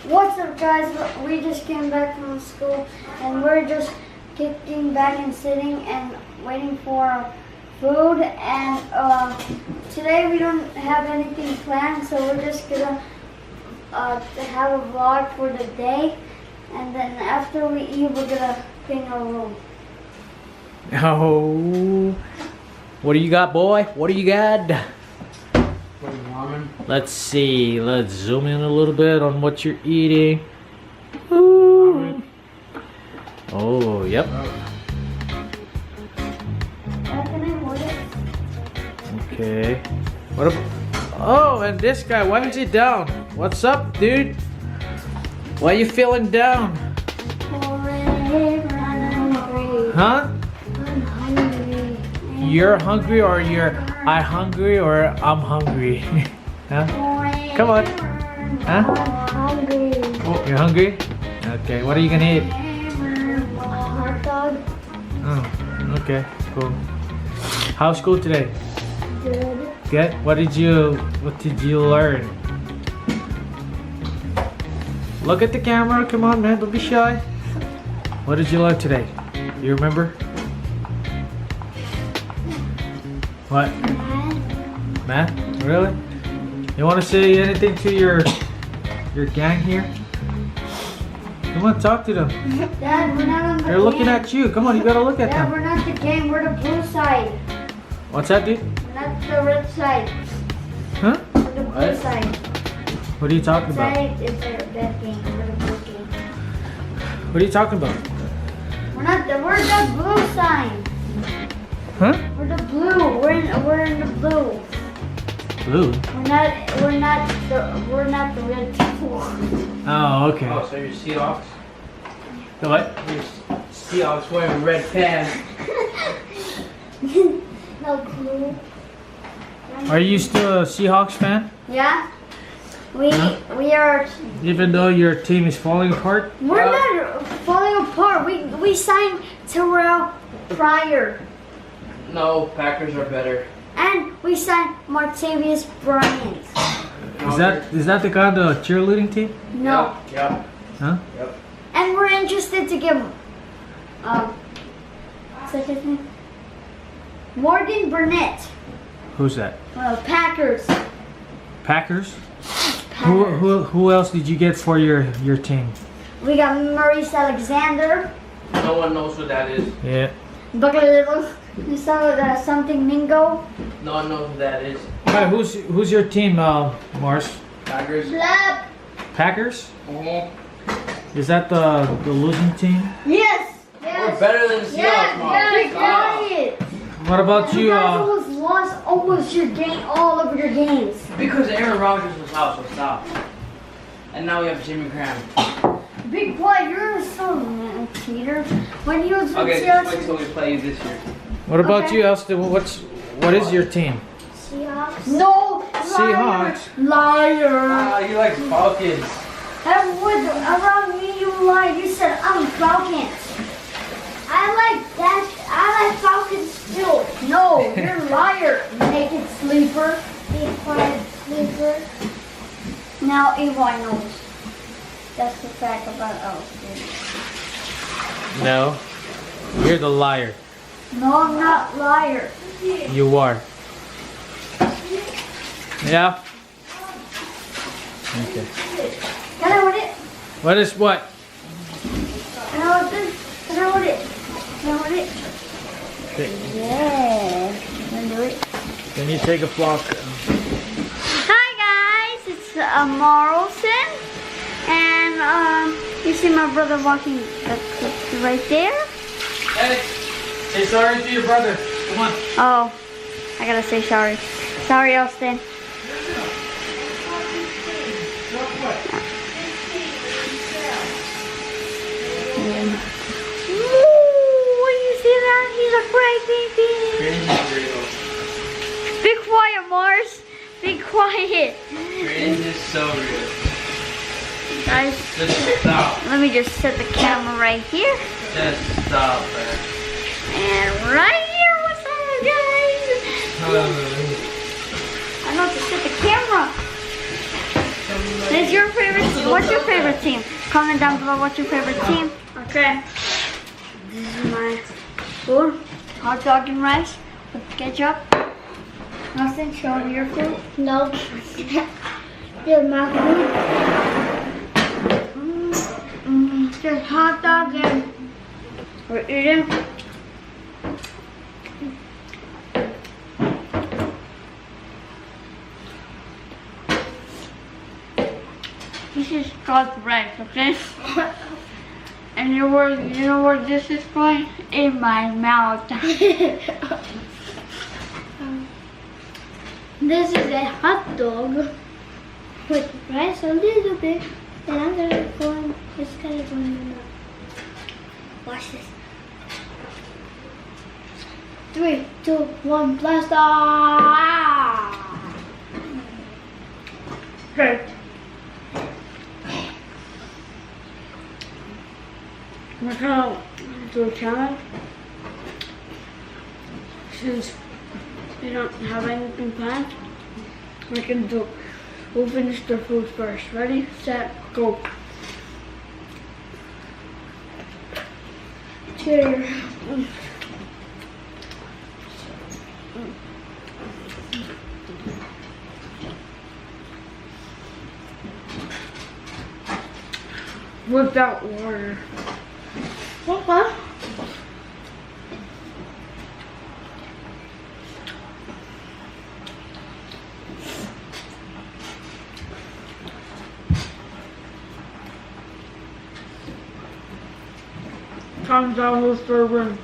What's up, guys? We just came back from school and we're just getting back and sitting and waiting for food. And today we don't have anything planned, so we're just gonna have a vlog for the day. And then after we eat, we're gonna clean our room. Oh, what do you got, boy? What do you got? Let's see. Let's zoom in a little bit on what you're eating. Ooh. Oh, yep. Okay. What about? Oh, and this guy. Why is he down? What's up, dude? Why are you feeling down? Huh? I'm hungry. You're hungry, or I hungry, or I'm hungry? Huh? Come on. Huh? I'm hungry. Oh, you're hungry? Okay, what are you gonna eat? Hot dog. Oh, okay, cool. How's school today? Good. Good. What did you learn? Look at the camera. Come on, man. Don't be shy. What did you learn today? You remember? What? Math? Really? You want to say anything to your gang here? Come on, talk to them. Dad, we're not on the They're looking at you. Come on, you gotta look at Dad, them. we're not the game. We're the blue side. What's that, dude? We're not the red side. Huh? We're the blue What? side. What are you talking about? Side is the red game. We're the blue game. What are you talking about? We're the blue side. Huh? We're the blue. We're in the blue. Blue? We're not the red people. Oh, okay. Oh, so you're Seahawks? The what? You're Seahawks wearing red pants. No blue. Are you still a Seahawks fan? Yeah. We are. Even though your team is falling apart? We're not falling apart. We signed Terrell Pryor. No, Packers are better. And we signed Martavius Bryant. Is that the guy on the cheerleading team? No. Yep. Huh? Yep. And we're interested to give what's that his name? Morgan Burnett. Who's that? Packers. Packers? Who else did you get for your team? We got Maurice Alexander. No one knows who that is. Yeah. Something Mingo. No one knows who that is. Alright, who's your team, Mars? Packers. Blab. Packers? Uh-huh. Is that the losing team? Yes. We're better than the Seahawks, Mom. Yes. Stop. Quiet. What about you? You guys almost lost almost your game, all of your games. Because Aaron Rodgers was out, so stop. And now we have Jimmy Graham. Big boy, you're so cheater. When you was with Okay, Seahawks, just wait till we play you this year. What about Okay. you, Elston? What is your team? Seahawks. No. Seahawks. Liar. You like Falcons. Around me you lied. You said I'm Falcons. I like Falcons too. No, you're a liar, naked sleeper. Be quiet, sleeper. Now Eli knows. That's the fact about us. No. You're the liar. No, I'm not liar. You are. Yeah? Okay. Can I hold it? What is what? Can I hold this? Can I hold it? Can I hold it? Okay. Yeah. Can I do it? Can you take a flock? Hi guys, it's Marlson, and you see my brother walking right there. Hey, say sorry to your brother. Come on. Oh, I gotta say sorry. Sorry, Austin. Ooh, you see that? He's a crybaby. Be quiet, Mars. Be quiet. Green is so real. Guys, Just stop. let me just set the camera right here. Just stop, man. And right here, what's up, guys? I know to set the camera. What's your favorite favorite team? Comment down below what's your favorite team. Okay. This is my food. Hot dog and rice with ketchup. Nothing. Show me your food. No. Here's my food. Just hot dog and we're eating. This is called rice, okay? And you know where this is going? In my mouth. This is a hot dog with rice a little bit, and I'm gonna go in. It's kind of going in my mouth. Watch this. 3, 2, 1, blast off! Okay. We're gonna do a challenge. Since we don't have anything planned, we'll finish the food first. Ready, set, go. Cheers. Without water. Okay. Comes out with serving.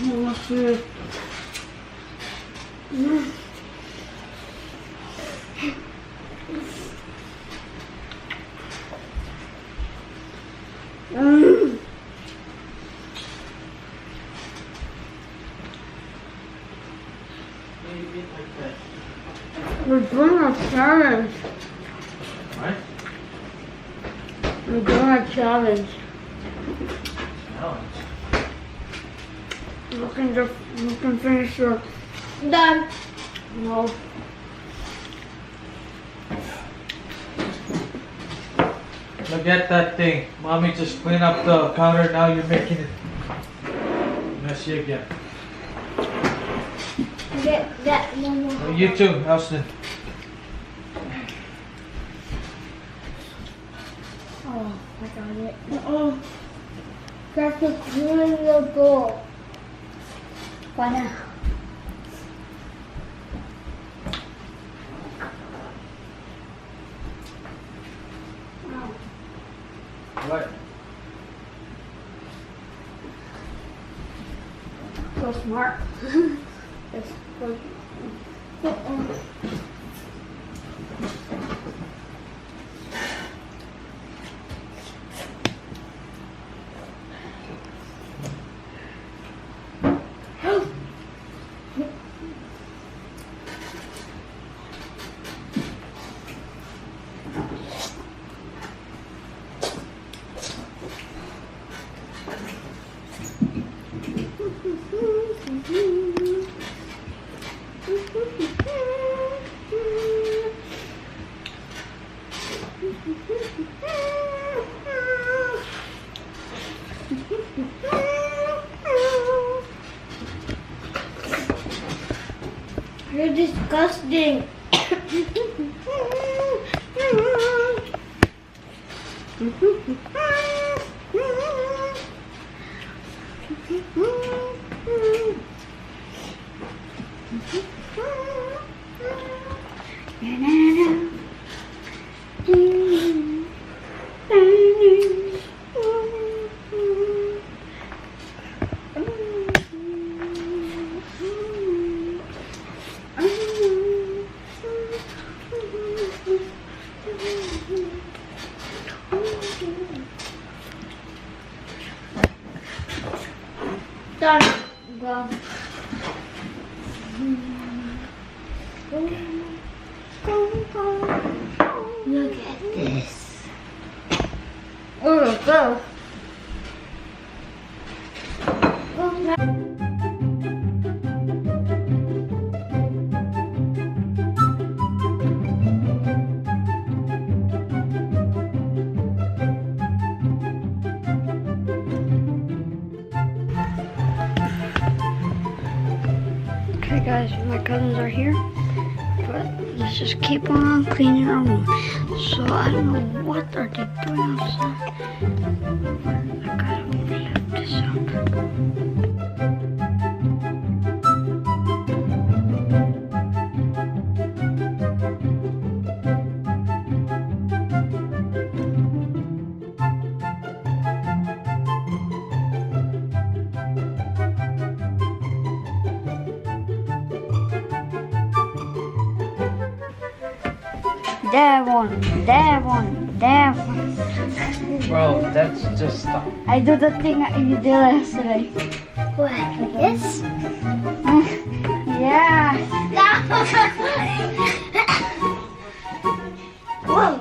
Let's see. We're doing a challenge. What? We're doing a challenge. Challenge. You can finish your. Done. No. Look at that thing. Mommy just cleaned up the counter. Now you're making it messy again. Get that one more. Oh, you too, Elston. Oh, I got it. Oh, that's a cool goal. Why now? What? So smart. It's good. You're disgusting. Done. Go. Look at this. Oh, go. guys, my cousins are here, but let's just keep on cleaning our room. So I don't know what are they doing outside. I gotta lift this up. That one. Bro, that's just stop. I do the thing you did yesterday. What? Like this? Yeah. Whoa.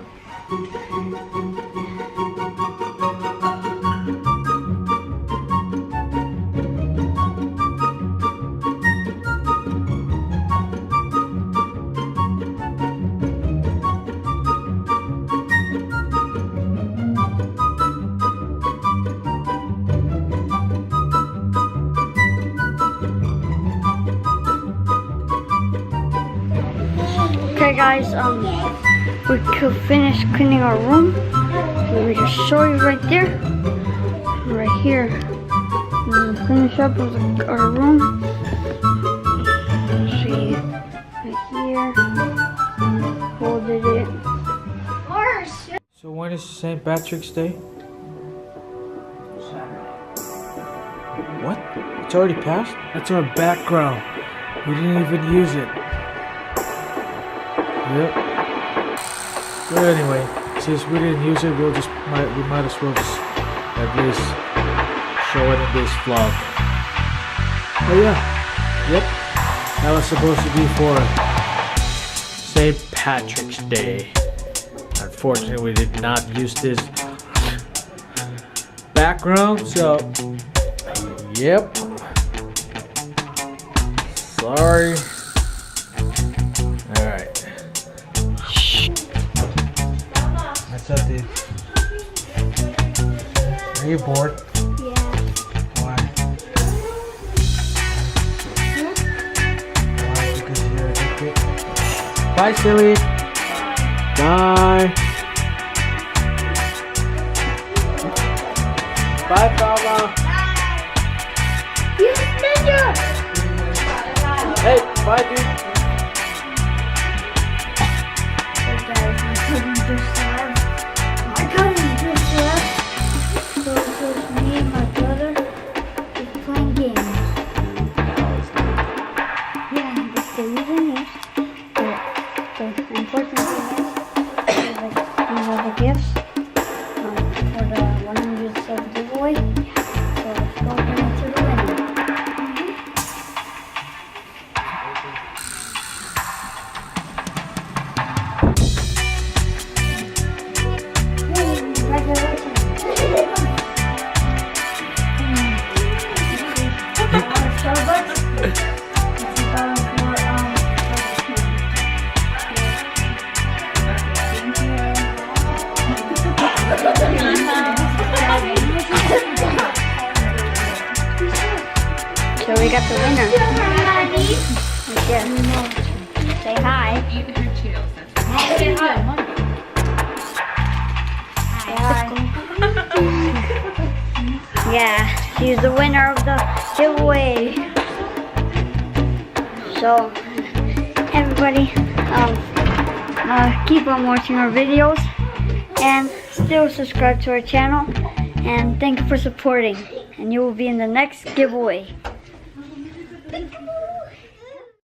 Okay guys, we could finish cleaning our room. Let me just show you right there. Right here. Finish up with our room. See, right here. Folded it. So when is St. Patrick's Day? What? It's already passed? That's our background. We didn't even use it. Yep. But anyway, since we didn't use it, we might as well just at least show it in this vlog. Oh yeah. Yep. That was supposed to be for St. Patrick's Day. Unfortunately, we did not use this background, so yep. Sorry. Alright. What's up, dude? Are you bored? Yeah. Why? Why? Because you're addicted? Bye, silly. Bye. Bye, Mama. You ninja! Hey, bye, dude. Hey guys, my cousin just left. So it's just me and my brother just playing games. Yeah, that's the reason is. But the important thing is like these are the gifts for the 100 sub giveaway. So let's go bring it to the winner. Congratulations. Starbucks. It's about so we got the winner. Yes. Say hi. Say hi. Yeah, she's the winner of the giveaway. So, everybody, keep on watching our videos and still subscribe to our channel. And thank you for supporting. And you will be in the next giveaway.